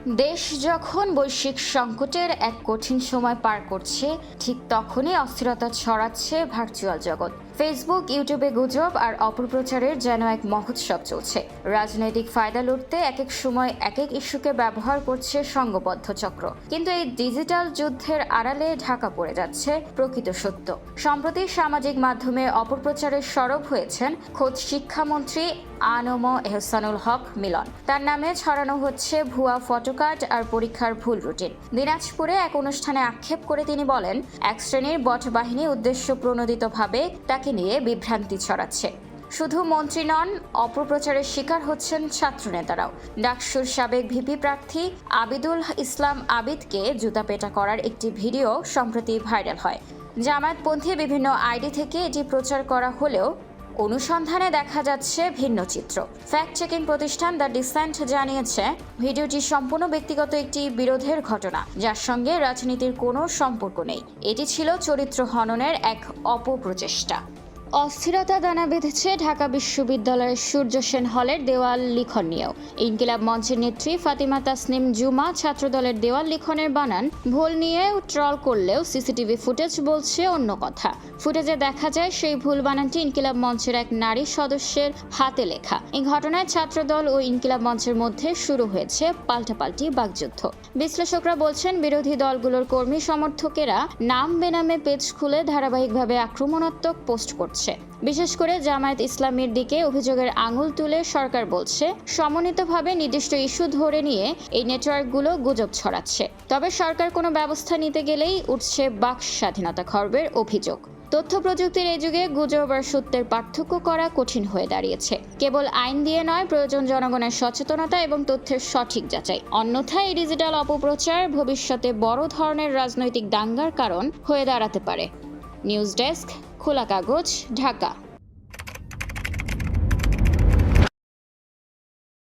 দেশ যখন বৈশ্বিক সংকটের এক কঠিন সময় পার করছে, ঠিক তখনই অস্থিরতা ছড়াচ্ছে ভার্চুয়াল জগৎ। ফেসবুক, ইউটিউবে গুজব আর অপপ্রচারের যেন এক মহোৎসব চলছে। রাজনৈতিক ফায়দা লুটতে এক এক সময় এক এক ইস্যুকে ব্যবহার করছে সংঘবদ্ধ চক্র। কিন্তু এই ডিজিটাল যুদ্ধের আড়ালে ঢাকা পড়ে যাচ্ছে প্রকৃত সত্য। সম্প্রতি সামাজিক মাধ্যমে অপপ্রচারের সরব হয়েছেন খোদ শিক্ষামন্ত্রী আ.ন.ম এহসানুল হক মিলন। তার নামে ছড়ানো হচ্ছে ভুয়া ফটোকার্ড আর পরীক্ষার ভুল রুটিন। দিনাজপুরে এক অনুষ্ঠানে আক্ষেপ করে তিনি বলেন, এক শ্রেণীর বট বাহিনী উদ্দেশ্য প্রণোদিতভাবে তাকে নিয়ে বিভ্রান্তি ছড়াচ্ছে। শুধু মন্ত্রী নন, অপপ্রচারের শিকার হচ্ছেন ছাত্রনেতারাও। ডাকসুর সাবেক ভিপি প্রার্থী আবিদুল ইসলাম আবিদকে জুতাপেটা করার একটি ভিডিও সম্প্রতি ভাইরাল হয়। জামায়াতপন্থী বিভিন্ন আইডি থেকে এটি প্রচার করা হলেও অনুসন্ধানে দেখা যাচ্ছে ভিন্ন চিত্র। ফ্যাক্ট চেকিং প্রতিষ্ঠান দ্য ডিসেন্ট জানিয়েছে, ভিডিওটি সম্পূর্ণ ব্যক্তিগত একটি বিরোধের ঘটনা, যার সঙ্গে রাজনীতির কোনো সম্পর্ক নেই। এটি ছিল চরিত্র হননের এক অপপ্রচেষ্টা। অস্থিরতা দানা বেঁধেছে ঢাকা বিশ্ববিদ্যালয়ের সূর্য সেন হলের দেওয়াল লিখন নিয়েও। ইনকিলাব মঞ্চের নেত্রী ফাতিমা তাসনিম জুমা ছাত্রদলের দেওয়াল লিখনের বানান ভুল নিয়ে ট্রল করলেও সিসিটিভি ফুটেজ বলছে অন্য কথা। ফুটেজে দেখা যায় সেই ভুল বানানটি ইনকিলাব মঞ্চের এক নারী সদস্যের হাতে লেখা। এই ঘটনায় ছাত্রদল ও ইনকিলাব মঞ্চের মধ্যে শুরু হয়েছে পাল্টাপাল্টি বাকযুদ্ধ। বিশ্লেষকরা বলছেন, বিরোধী দলগুলোর কর্মী সমর্থকেরা নাম বেনামে পেজ খুলে ধারাবাহিকভাবে আক্রমণাত্মক পোস্ট করছে। বিশেষ করে জামায়াত ইসলামীর দিকে অভিযোগের আঙুল তুলে সরকার বলছে, সমন্বিতভাবে নির্দিষ্ট ইস্যু ধরে নিয়ে এই নেটওয়ার্কগুলো গুজব ছড়াচ্ছে। তবে সরকার কোনো ব্যবস্থা নিতে গেলেই উঠছে বাক স্বাধীনতা খর্বের অভিযোগ। তথ্য প্রযুক্তির এই যুগে গুজব আর সত্যের পার্থক্য করা কঠিন হয়ে দাঁড়িয়েছে। কেবল আইন দিয়ে নয়, প্রয়োজন জনগণের সচেতনতা এবং তথ্যের সঠিক যাচাই। অন্যথায় এই ডিজিটাল অপপ্রচার ভবিষ্যতে বড় ধরনের রাজনৈতিক দাঙ্গার কারণ হয়ে দাঁড়াতে পারে। নিউজ ডেস্ক, খোলা কাগজ, ঢাকা।